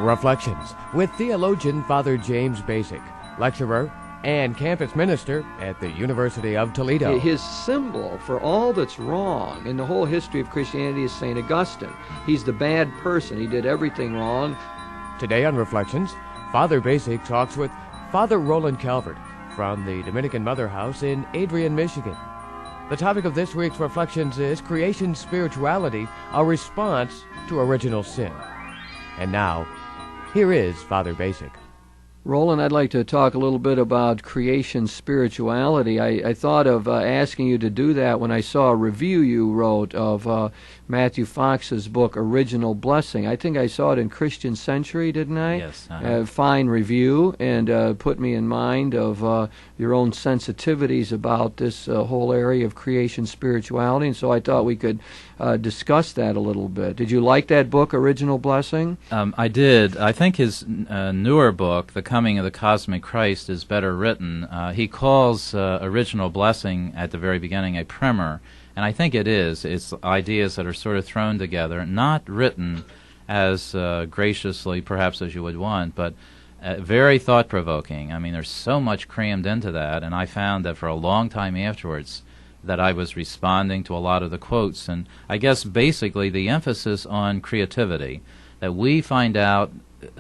Reflections with theologian Father James Bacik, lecturer and campus minister at the University of Toledo. His symbol for all that's wrong in the whole history of Christianity is St. Augustine. He's the bad person. He did everything wrong. Today on Reflections, Father Bacik talks with Father Roland Calvert from the Dominican Mother House in Adrian, Michigan. The topic of this week's Reflections is Creation Spirituality, a response to original sin. And now, here is Father Bacik. Roland, I'd like to talk a little bit about creation spirituality. I thought of asking you to do that when I saw a review you wrote of Matthew Fox's book, Original Blessing. I think I saw it in Christian Century, didn't I? Yes. Fine review, and put me in mind of your own sensitivities about this whole area of creation spirituality, and so I thought we could discuss that a little bit. Did you like that book, Original Blessing? I did. I think his newer book, The Coming of the Cosmic Christ, is better written. He calls Original Blessing at the very beginning a primer, and I think it is. It's ideas that are sort of thrown together, not written as graciously perhaps as you would want, but very thought-provoking. I mean, there's so much crammed into that, and I found that for a long time afterwards that I was responding to a lot of the quotes, and I guess basically the emphasis on creativity, that we find out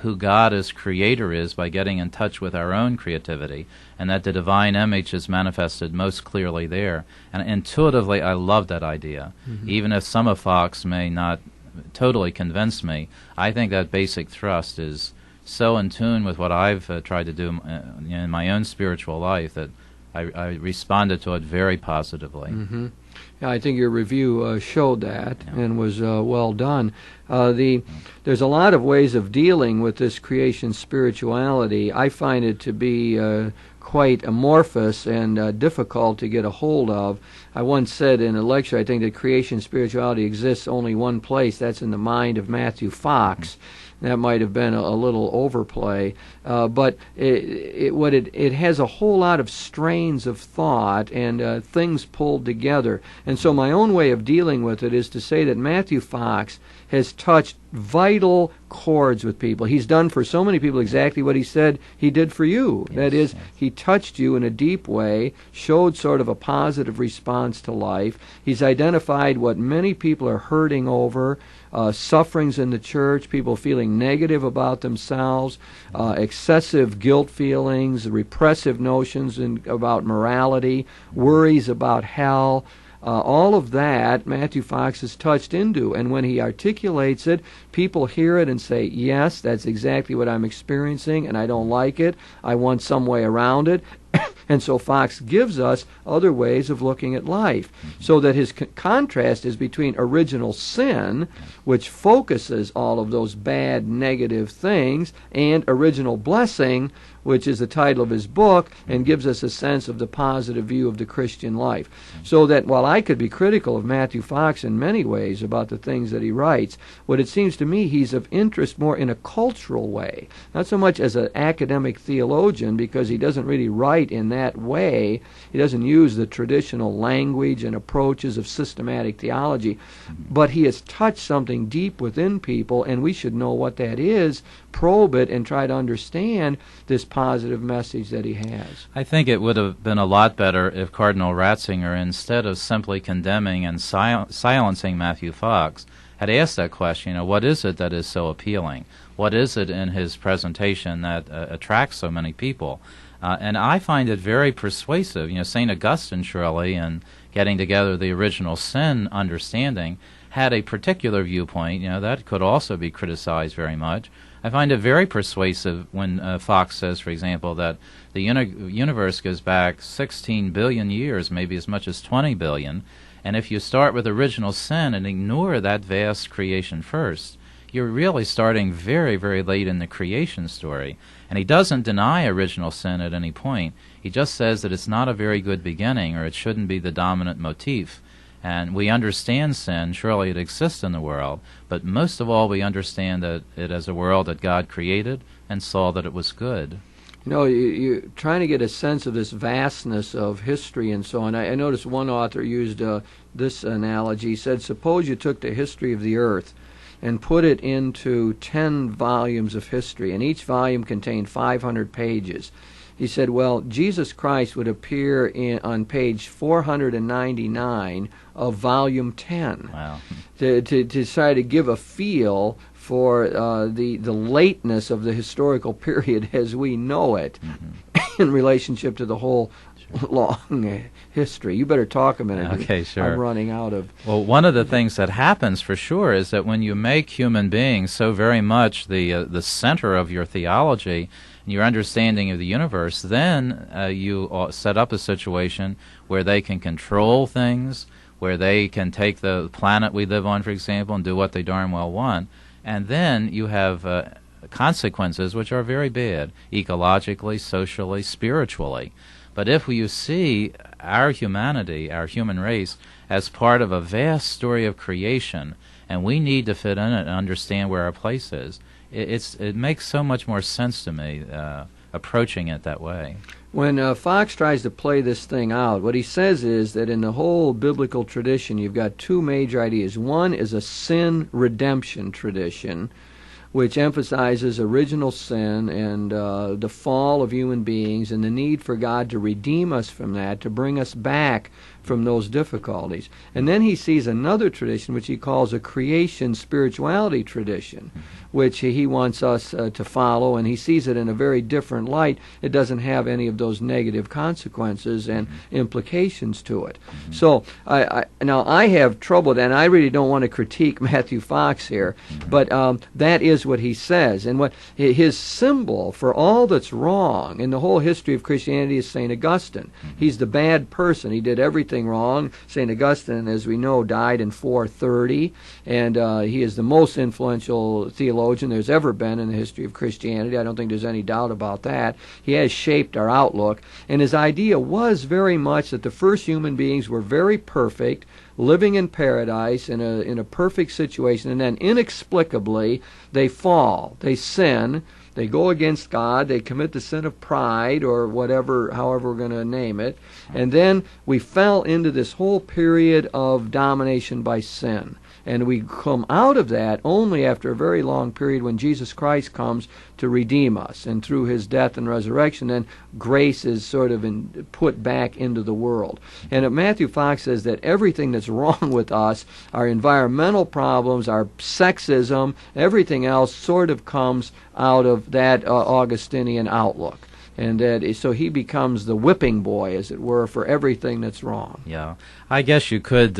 who God as creator is by getting in touch with our own creativity, and that the divine image is manifested most clearly there. And intuitively, I love that idea. Mm-hmm. Even if some of Fox may not totally convince me, I think that basic thrust is so in tune with what I've tried to do in my own spiritual life that I responded to it very positively. Mm-hmm. Yeah, I think your review showed that and was well done. There's a lot of ways of dealing with this creation spirituality. I find it to be quite amorphous and difficult to get a hold of. I once said in a lecture, I think that creation spirituality exists only one place. That's in the mind of Matthew Fox. That might have been a little overplay, but it has a whole lot of strains of thought and things pulled together. And so my own way of dealing with it is to say that Matthew Fox has touched vital chords with people. He's done for so many people exactly what he said he did for you. Yes, that is, he touched you in a deep way, showed sort of a positive response to life. He's identified what many people are hurting over, sufferings in the church, people feeling negative about themselves, excessive guilt feelings, repressive notions about morality, worries about hell. All of that Matthew Fox has touched into, and when he articulates it, people hear it and say, yes, that's exactly what I'm experiencing, and I don't like it. I want some way around it. And so Fox gives us other ways of looking at life, so that his contrast is between original sin, which focuses all of those bad, negative things, and original blessing, which is the title of his book, and gives us a sense of the positive view of the Christian life. So that while I could be critical of Matthew Fox in many ways about the things that he writes, what it seems to me he's of interest more in a cultural way, not so much as an academic theologian, because he doesn't really write in that way. He doesn't use the traditional language and approaches of systematic theology, but he has touched something deep within people, and we should know what that is, probe it, and try to understand this positive message that he has. I think it would have been a lot better if Cardinal Ratzinger, instead of simply condemning and silencing Matthew Fox, had asked that question, what is it that is so appealing? What is it in his presentation that attracts so many people? And I find it very persuasive. St. Augustine, surely, in getting together the original sin understanding, had a particular viewpoint, that could also be criticized very much. I find it very persuasive when Fox says, for example, that the universe goes back 16 billion years, maybe as much as 20 billion, and if you start with original sin and ignore that vast creation first, you're really starting very, very late in the creation story. And he doesn't deny original sin at any point. He just says that it's not a very good beginning, or it shouldn't be the dominant motif. And we understand sin, surely it exists in the world, but most of all we understand that it as a world that God created and saw that it was good. You're trying to get a sense of this vastness of history and so on. I noticed one author used this analogy. He said, suppose you took the history of the earth and put it into 10 volumes of history, and each volume contained 500 pages. He said, well, Jesus Christ would appear on page 499 of volume 10. Wow. To try to give a feel for the lateness of the historical period as we know it in relationship to the whole long history. You better talk a minute. Okay, sure. I'm running out of... Well, one of the things that happens for sure is that when you make human beings so very much the center of your theology and your understanding of the universe, then you set up a situation where they can control things, where they can take the planet we live on, for example, and do what they darn well want. And then you have consequences which are very bad, ecologically, socially, spiritually. But if you see our humanity, our human race, as part of a vast story of creation, and we need to fit in it and understand where our place is, it makes so much more sense to me approaching it that way. When Fox tries to play this thing out, what he says is that in the whole biblical tradition, you've got two major ideas. One is a sin redemption tradition, which emphasizes original sin and the fall of human beings and the need for God to redeem us from that, to bring us back from those difficulties. And then he sees another tradition, which he calls a creation spirituality tradition, which he wants us to follow, and he sees it in a very different light. It doesn't have any of those negative consequences and implications to it. So now I have trouble, and I really don't want to critique Matthew Fox here, but that is what he says. And what his symbol for all that's wrong in the whole history of Christianity is St. Augustine. He's the bad person. He did everything wrong. St. Augustine, as we know, died in 430, and he is the most influential theologian there's ever been in the history of Christianity. I don't think there's any doubt about that. He has shaped our outlook, and his idea was very much that the first human beings were very perfect, living in paradise in a perfect situation, and then inexplicably they fall, they sin, they go against God, they commit the sin of pride or whatever, however we're going to name it, and then we fell into this whole period of domination by sin. And we come out of that only after a very long period when Jesus Christ comes to redeem us. And through his death and resurrection, then grace is sort of put back into the world. And Matthew Fox says that everything that's wrong with us, our environmental problems, our sexism, everything else sort of comes out of that Augustinian outlook. And that so he becomes the whipping boy, as it were, for everything that's wrong. Yeah, I guess you could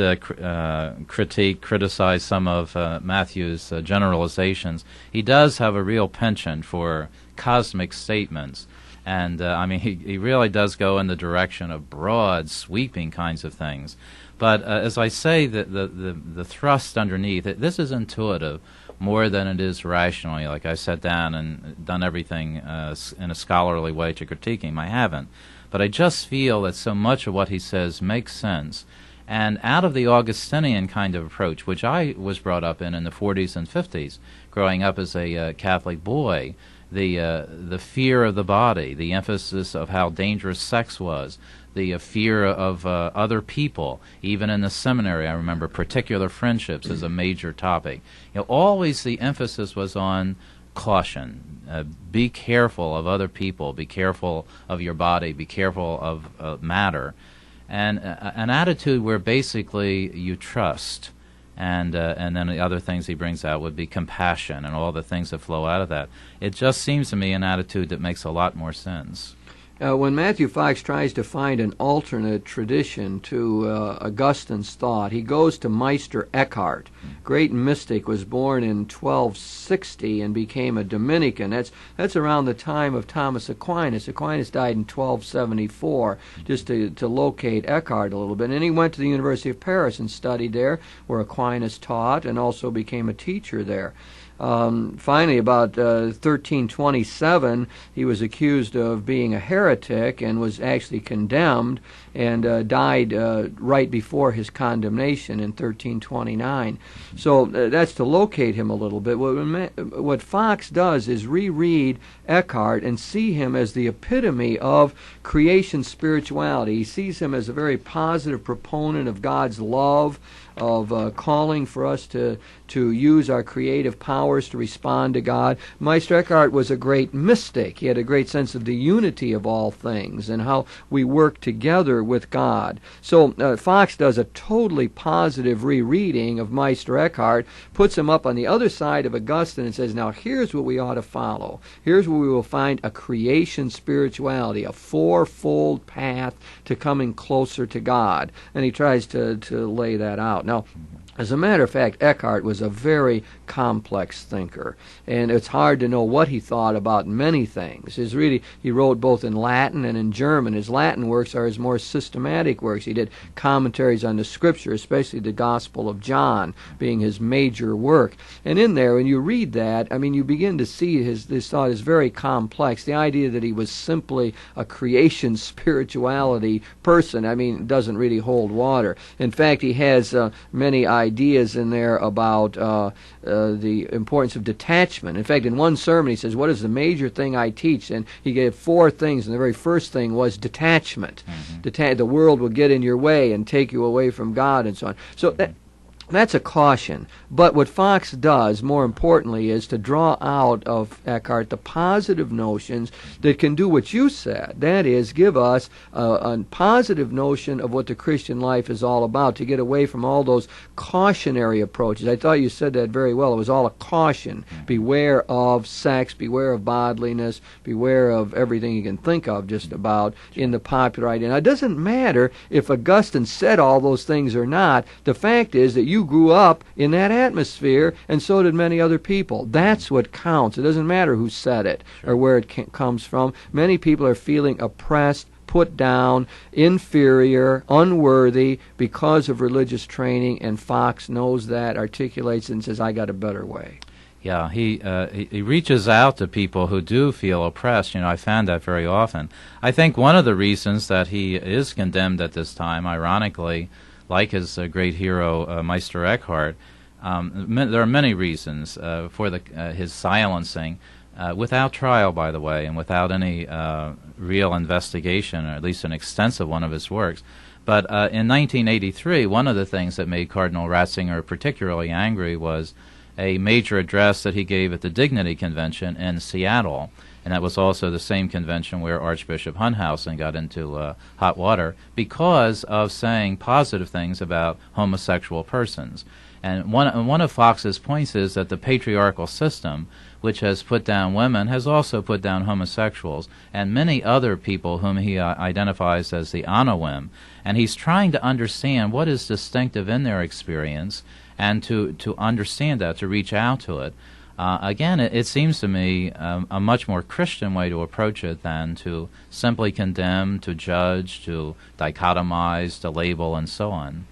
criticize some of Matthew's generalizations. He does have a real penchant for cosmic statements, and I mean, he really does go in the direction of broad, sweeping kinds of things. But as I say, the thrust underneath it, this is intuitive more than it is rationally. Like I sat down and done everything in a scholarly way to critique him. I haven't. But I just feel that so much of what he says makes sense. And out of the Augustinian kind of approach, which I was brought up in the 40s and 50s, growing up as a Catholic boy, the fear of the body, the emphasis of how dangerous sex was, the fear of other people. Even in the seminary, I remember particular friendships as a major topic. You know, always the emphasis was on caution. Be careful of other people. Be careful of your body. Be careful of matter. And an attitude where basically you trust. And then the other things he brings out would be compassion and all the things that flow out of that. It just seems to me an attitude that makes a lot more sense. When Matthew Fox tries to find an alternate tradition to Augustine's thought, he goes to Meister Eckhart. Great mystic, was born in 1260 and became a Dominican. That's around the time of Thomas Aquinas. Aquinas died in 1274, just to locate Eckhart a little bit. And he went to the University of Paris and studied there, where Aquinas taught, and also became a teacher there. Finally, about 1327, he was accused of being a heretic and was actually condemned and died right before his condemnation in 1329. So that's to locate him a little bit. What Fox does is reread Eckhart and see him as the epitome of creation spirituality. He sees him as a very positive proponent of God's love, calling for us to use our creative powers to respond to God. Meister Eckhart was a great mystic. He had a great sense of the unity of all things and how we work together with God. So Fox does a totally positive rereading of Meister Eckhart, puts him up on the other side of Augustine and says, now here's what we ought to follow. Here's where we will find a creation spirituality, a fourfold path to coming closer to God. And he tries to lay that out. Now, as a matter of fact, Eckhart was a very complex thinker, and it's hard to know what he thought about many things. He wrote both in Latin and in German. His Latin works are his more systematic works. He did commentaries on the Scripture, especially the Gospel of John being his major work. And in there, when you read that, I mean, you begin to see his thought is very complex. The idea that he was simply a creation spirituality person, I mean, doesn't really hold water. In fact, he has many ideas in there about the importance of detachment. In fact, in one sermon he says, what is the major thing I teach? And he gave 4 things, and the very first thing was detachment. The world will get in your way and take you away from God and so on. So that's a caution. But what Fox does, more importantly, is to draw out of Eckhart the positive notions that can do what you said. That is, give us a positive notion of what the Christian life is all about, to get away from all those cautionary approaches. I thought you said that very well. It was all a caution. Beware of sex, beware of bodliness, beware of everything you can think of just about in the popular idea. Now, it doesn't matter if Augustine said all those things or not. The fact is that you grew up in that atmosphere, and so did many other people. That's what counts. It doesn't matter who said it or where it comes from. Many people are feeling oppressed, put down, inferior, unworthy because of religious training, and Fox knows that, articulates it, and says, I got a better way. Yeah, he reaches out to people who do feel oppressed. I found that very often. I think one of the reasons that he is condemned at this time, ironically, like his great hero Meister Eckhart, there are many reasons for his silencing, without trial, by the way, and without any real investigation, or at least an extensive one of his works. But in 1983, one of the things that made Cardinal Ratzinger particularly angry was a major address that he gave at the Dignity Convention in Seattle. And that was also the same convention where Archbishop Hunthausen got into hot water because of saying positive things about homosexual persons. And one of Fox's points is that the patriarchal system, which has put down women, has also put down homosexuals and many other people whom he identifies as the Anawim. And he's trying to understand what is distinctive in their experience and to understand that, to reach out to it. Again, it seems to me a much more Christian way to approach it than to simply condemn, to judge, to dichotomize, to label, and so on.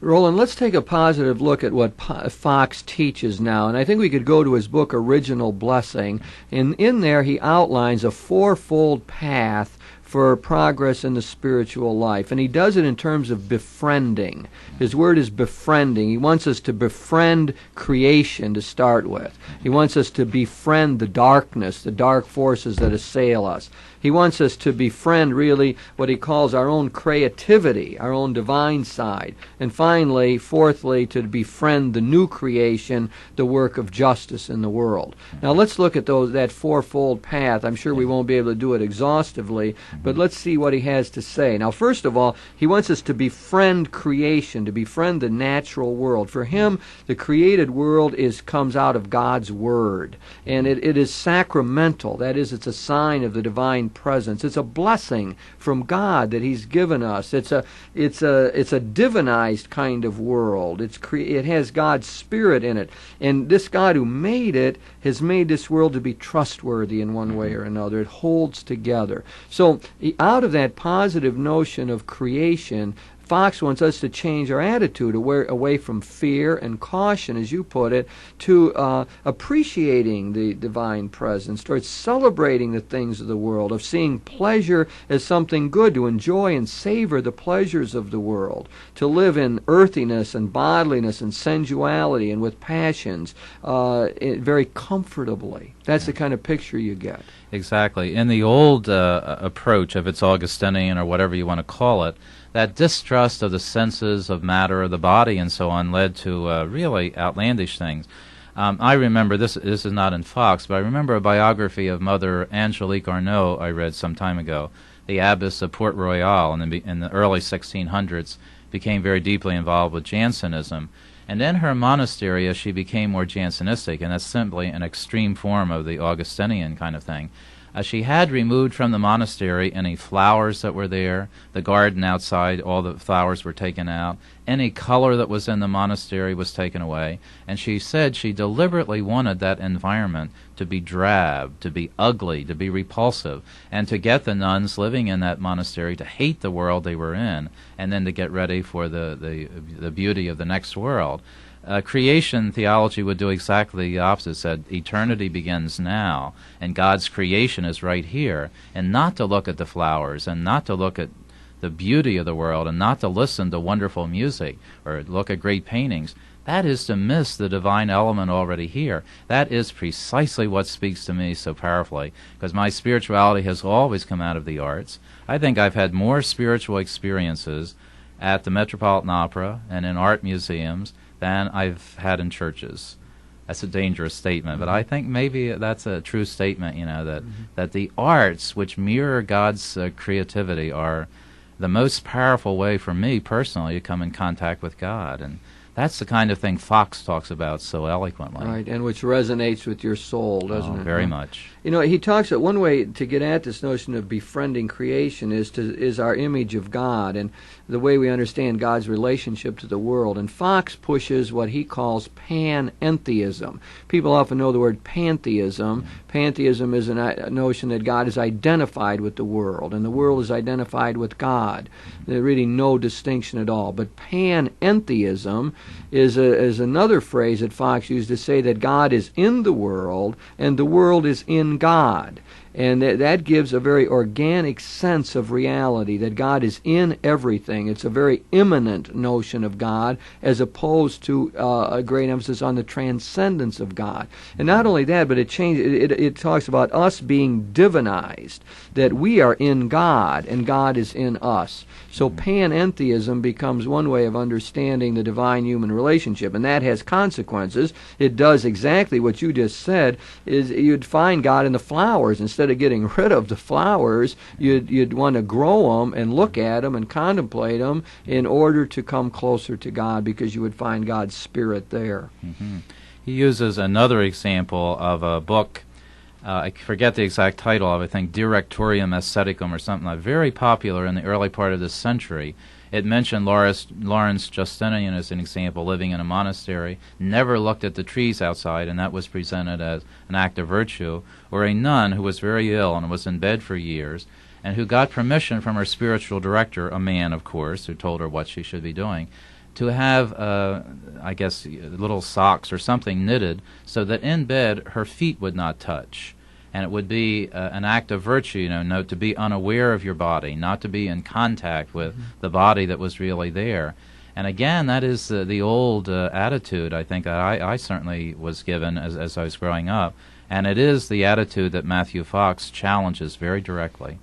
Roland, let's take a positive look at what Fox teaches now. And I think we could go to his book, Original Blessing. And in there he outlines a 4-fold path for progress in the spiritual life. And he does it in terms of befriending. His word is befriending. He wants us to befriend creation to start with. He wants us to befriend the darkness, the dark forces that assail us. He wants us to befriend really what he calls our own creativity, our own divine side. And finally, fourthly, to befriend the new creation, the work of justice in the world. Now let's look at that 4-fold path. I'm sure we won't be able to do it exhaustively, but let's see what he has to say. Now, first of all, he wants us to befriend creation, to befriend the natural world. For him, the created world comes out of God's Word, and it is sacramental. That is, it's a sign of the divine presence. It's a blessing from God that He's given us. It's a divinized kind of world. It has God's Spirit in it, and this God who made it has made this world to be trustworthy in one way or another. It holds together. So out of that positive notion of creation, Fox wants us to change our attitude away from fear and caution, as you put it, to appreciating the divine presence, towards celebrating the things of the world, of seeing pleasure as something good, to enjoy and savor the pleasures of the world, to live in earthiness and bodiness and sensuality and with passions very comfortably. That's the kind of picture you get. Exactly. In the old approach, if it's Augustinian or whatever you want to call it, that distrust of the senses, of matter, of the body, and so on, led to really outlandish things. I remember, this is not in Fox, but I remember a biography of Mother Angelique Arnaud I read some time ago, the abbess of Port Royal in the early 1600s, became very deeply involved with Jansenism. And in her monastery, as she became more Jansenistic, and that's simply an extreme form of the Augustinian kind of thing, she had removed from the monastery any flowers that were there, the garden outside, all the flowers were taken out, any color that was in the monastery was taken away, and she said she deliberately wanted that environment to be drab, to be ugly, to be repulsive, and to get the nuns living in that monastery to hate the world they were in, and then to get ready for the beauty of the next world. Creation theology would do exactly the opposite. It said eternity begins now, and God's creation is right here, and not to look at the flowers, and not to look at the beauty of the world, and not to listen to wonderful music, or look at great paintings. That is to miss the divine element already here. That is precisely what speaks to me so powerfully, because my spirituality has always come out of the arts. I think I've had more spiritual experiences at the Metropolitan Opera and in art museums than I've had in churches. That's a dangerous statement, but I think maybe that's a true statement, that the arts, which mirror God's creativity, are the most powerful way for me personally to come in contact with God. And that's the kind of thing Fox talks about so eloquently. Right, and which resonates with your soul, doesn't it? Very much. He talks that one way to get at this notion of befriending creation is our image of God and the way we understand God's relationship to the world. And Fox pushes what he calls panentheism. People often know the word pantheism. Pantheism is a notion that God is identified with the world, and the world is identified with God. There's really no distinction at all. But panentheism is another phrase that Fox used to say that God is in the world and the world is in God. And that gives a very organic sense of reality, that God is in everything. It's a very immanent notion of God, as opposed to a great emphasis on the transcendence of God. And not only that, but it talks about us being divinized, that we are in God and God is in us. So panentheism becomes one way of understanding the divine-human relationship, and that has consequences. It does exactly what you just said, is you'd find God in the flowers. Instead of getting rid of the flowers, you'd want to grow them and look at them and contemplate them in order to come closer to God, because you would find God's Spirit there. Mm-hmm. He uses another example of a book, I forget the exact title of it, I think Directorium Aestheticum or something like, very popular in the early part of this century. It mentioned Lawrence Justinian as an example, living in a monastery, never looked at the trees outside, and that was presented as an act of virtue. Or a nun who was very ill and was in bed for years, and who got permission from her spiritual director, a man, of course, who told her what she should be doing, to have, I guess, little socks or something knitted so that in bed her feet would not touch. And it would be an act of virtue, to be unaware of your body, not to be in contact with the body that was really there. And again, that is the old attitude, I think, that I certainly was given as I was growing up. And it is the attitude that Matthew Fox challenges very directly.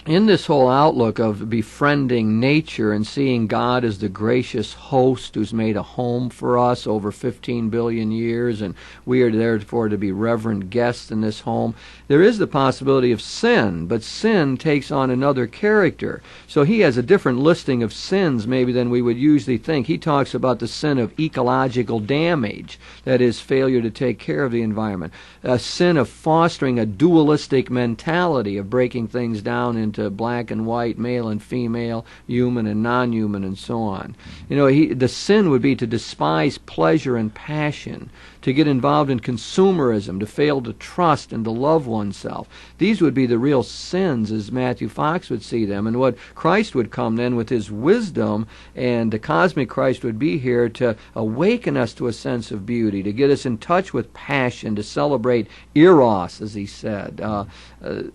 In this whole outlook of befriending nature and seeing God as the gracious host who's made a home for us over 15 billion years, and we are therefore to be reverent guests in this home, there is the possibility of sin, but sin takes on another character. So he has a different listing of sins maybe than we would usually think. He talks about the sin of ecological damage, that is, failure to take care of the environment, a sin of fostering a dualistic mentality, of breaking things down into black and white, male and female, human and non-human, and so on. The sin would be to despise pleasure and passion, to get involved in consumerism, to fail to trust and to love oneself. These would be the real sins as Matthew Fox would see them. And what Christ would come then with his wisdom, and the cosmic Christ would be here to awaken us to a sense of beauty, to get us in touch with passion, to celebrate eros, as he said,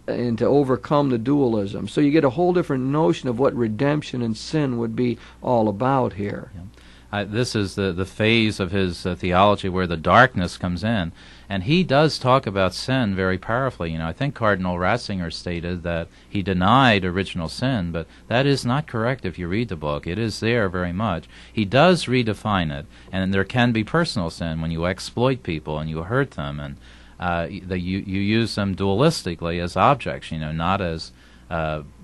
and to overcome the dualism. So you get a whole different notion of what redemption and sin would be all about here. Yeah. This is the phase of his theology where the darkness comes in. And he does talk about sin very powerfully. I think Cardinal Ratzinger stated that he denied original sin, but that is not correct if you read the book. It is there very much. He does redefine it, and there can be personal sin when you exploit people and you hurt them, and you use them dualistically as objects, not as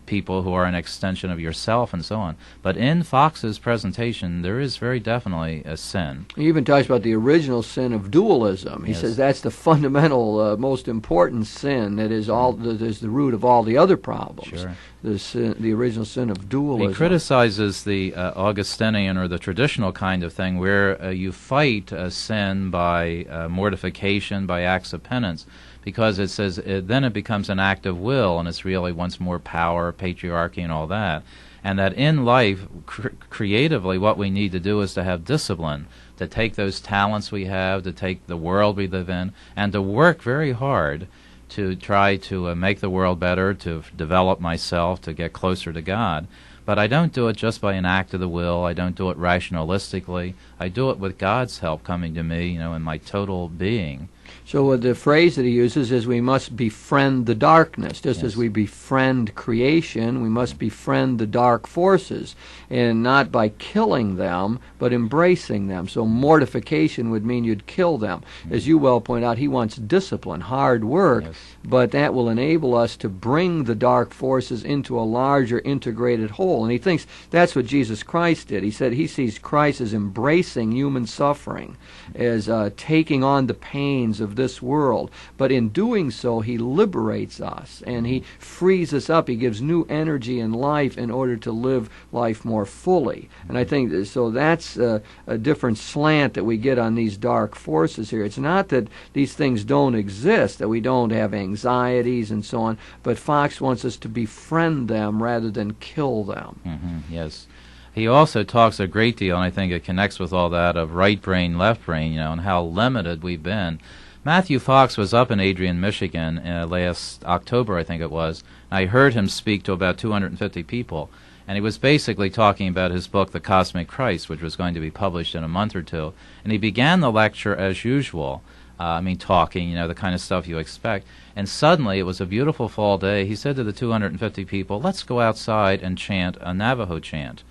people who are an extension of yourself and so on. But in Fox's presentation, there is very definitely a sin. He even talks about the original sin of dualism. He says that's the fundamental, most important sin that is the root of all the other problems. Sure. The original sin of dualism. He criticizes the Augustinian or the traditional kind of thing where you fight sin by mortification, by acts of penance, because it says then it becomes an act of will, and it's really once more power, patriarchy, and all that. And that in life, creatively, what we need to do is to have discipline, to take those talents we have, to take the world we live in, and to work very hard to try to make the world better, to develop myself, to get closer to God. But I don't do it just by an act of the will. I don't do it rationalistically. I do it with God's help coming to me, in my total being. So the phrase that he uses is we must befriend the darkness. Just as we befriend creation, we must befriend the dark forces, and not by killing them, but embracing them. So mortification would mean you'd kill them. As you well point out, he wants discipline, hard work, but that will enable us to bring the dark forces into a larger integrated whole. And he thinks that's what Jesus Christ did. He said he sees Christ as embracing human suffering, as taking on the pains of this world. But in doing so, he liberates us, and he frees us up. He gives new energy and life in order to live life more fully. And I think so that's a different slant that we get on these dark forces here. It's not that these things don't exist, that we don't have anxieties and so on, but Fox wants us to befriend them rather than kill them. Mm-hmm, yes. He also talks a great deal, and I think it connects with all that, of right brain, left brain, and how limited we've been. Matthew Fox was up in Adrian, Michigan last October, I think it was. I heard him speak to about 250 people, and he was basically talking about his book, The Cosmic Christ, which was going to be published in a month or two. And he began the lecture as usual, talking, the kind of stuff you expect. And suddenly, it was a beautiful fall day, he said to the 250 people, let's go outside and chant a Navajo chant.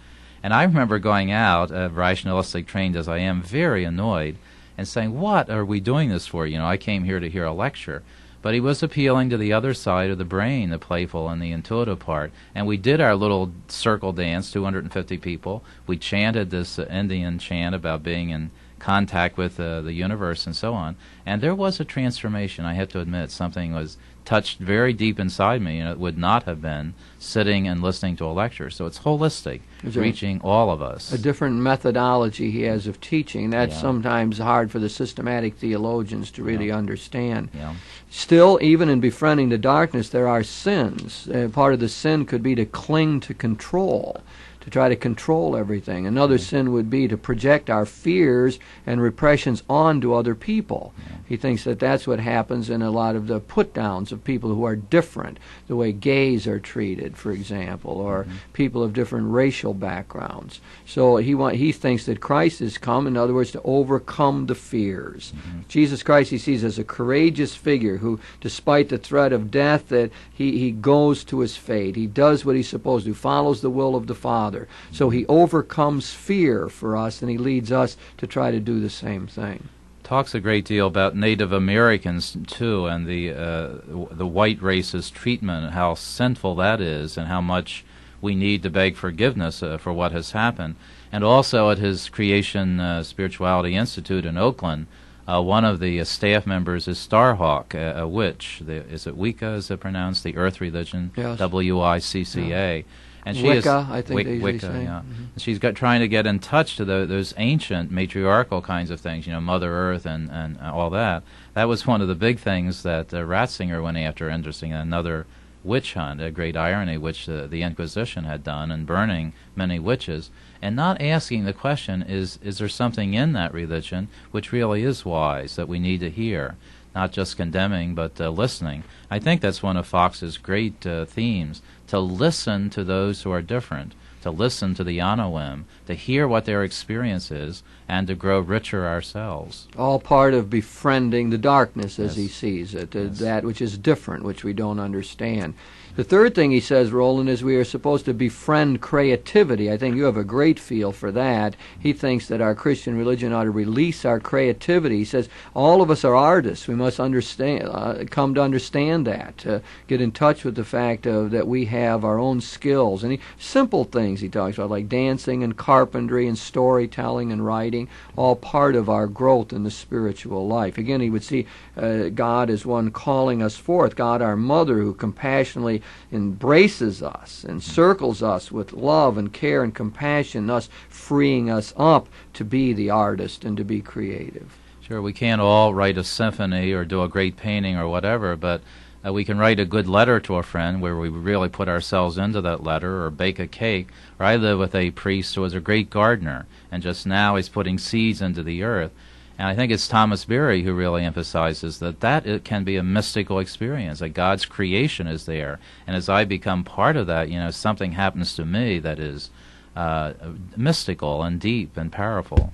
And I remember going out, rationalistic trained as I am, very annoyed, and saying, what are we doing this for? I came here to hear a lecture. But he was appealing to the other side of the brain, the playful and the intuitive part. And we did our little circle dance, 250 people. We chanted this Indian chant about being in contact with the universe and so on. And there was a transformation, I have to admit. Something was touched very deep inside me, and it would not have been sitting and listening to a lecture. So it's holistic, reaching all of us. A different methodology he has of teaching. That's sometimes hard for the systematic theologians to really understand. Yeah. Still, even in befriending the darkness, there are sins. Part of the sin could be to cling to control, to try to control everything. Another sin would be to project our fears and repressions onto other people. He thinks that that's what happens in a lot of the put-downs of people who are different, the way gays are treated, for example, or people of different racial backgrounds. So he thinks that Christ has come, in other words, to overcome the fears. Jesus Christ he sees as a courageous figure who, despite the threat of death, that he goes to his fate. He does what he's supposed to, follows the will of the Father. So he overcomes fear for us, and he leads us to try to do the same thing. Talks a great deal about Native Americans too, and the white race's treatment, how sinful that is, and how much we need to beg forgiveness for what has happened. And also at his Creation Spirituality Institute in Oakland, one of the staff members is Starhawk, a witch. Is it Wicca? Is it pronounced? The Earth religion, yes. W-I-C-C-A. Yeah. And she Wicca, is, I think they usually Wicca, say. yeah. She's trying to get in touch to those ancient matriarchal kinds of things, Mother Earth and all that. That was one of the big things that Ratzinger went after. Interesting, another witch hunt, a great irony, which the Inquisition had done in burning many witches, and not asking the question, is there something in that religion which really is wise that we need to hear? Not just condemning, but listening. I think that's one of Fox's great themes, to listen to those who are different, to listen to the Anawim, to hear what their experience is, and to grow richer ourselves. All part of befriending the darkness as Yes. he sees it, Yes. that which is different, which we don't understand. The third thing he says, Roland, is we are supposed to befriend creativity. I think you have a great feel for that. He thinks that our Christian religion ought to release our creativity. He says all of us are artists. We must understand, come to understand that, get in touch with the fact that we have our own skills. And simple things he talks about, like dancing and carpentry and storytelling and writing, all part of our growth in the spiritual life. Again, he would see God as one calling us forth, God our mother who compassionately embraces us, encircles us with love and care and compassion, thus freeing us up to be the artist and to be creative. Sure, we can't all write a symphony or do a great painting or whatever, but we can write a good letter to a friend where we really put ourselves into that letter, or bake a cake. Or I live with a priest who was a great gardener, and just now he's putting seeds into the earth. And I think it's Thomas Berry who really emphasizes that it can be a mystical experience, that God's creation is there. And as I become part of that, something happens to me that is mystical and deep and powerful.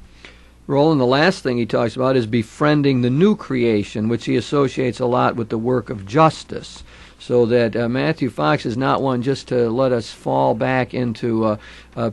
Roland, the last thing he talks about is befriending the new creation, which he associates a lot with the work of justice. So that Matthew Fox is not one just to let us fall back into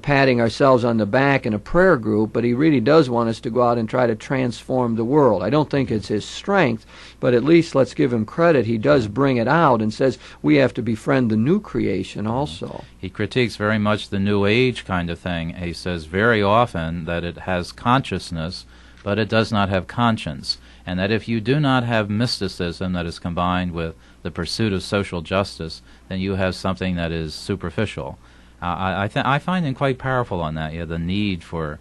patting ourselves on the back in a prayer group, but he really does want us to go out and try to transform the world. I don't think it's his strength, but at least let's give him credit. He does bring it out and says we have to befriend the new creation also. He critiques very much the New Age kind of thing. He says very often that it has consciousness, but it does not have conscience. And that if you do not have mysticism that is combined with the pursuit of social justice, then you have something that is superficial. I find him quite powerful on that, the need for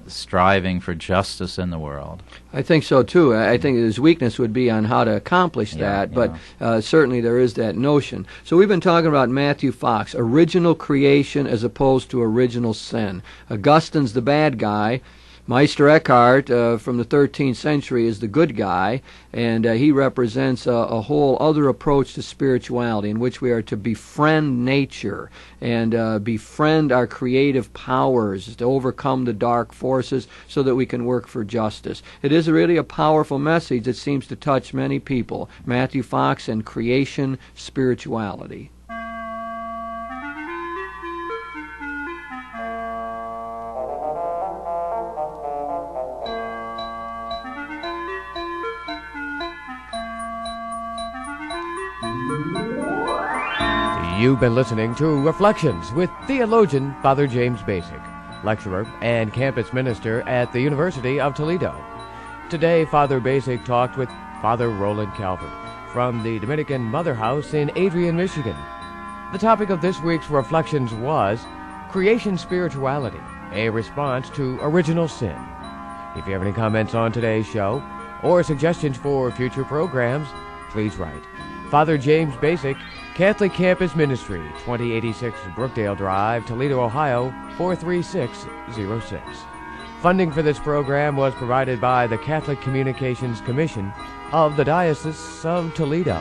striving for justice in the world. I think so, too. I think his weakness would be on how to accomplish that, but certainly there is that notion. So we've been talking about Matthew Fox, original creation as opposed to original sin. Augustine's the bad guy. Meister Eckhart from the 13th century is the good guy, and he represents a whole other approach to spirituality in which we are to befriend nature and befriend our creative powers to overcome the dark forces so that we can work for justice. It is really a powerful message that seems to touch many people. Matthew Fox and creation spirituality. You've been listening to Reflections with theologian Father James Bacik, lecturer and campus minister at the University of Toledo. Today, Father Bacik talked with Father Roland Calvert from the Dominican Mother House in Adrian, Michigan. The topic of this week's Reflections was Creation Spirituality, a response to original sin. If you have any comments on today's show or suggestions for future programs, please write. Father James Bacik, Catholic Campus Ministry, 2086 Brookdale Drive, Toledo, Ohio, 43606. Funding for this program was provided by the Catholic Communications Commission of the Diocese of Toledo.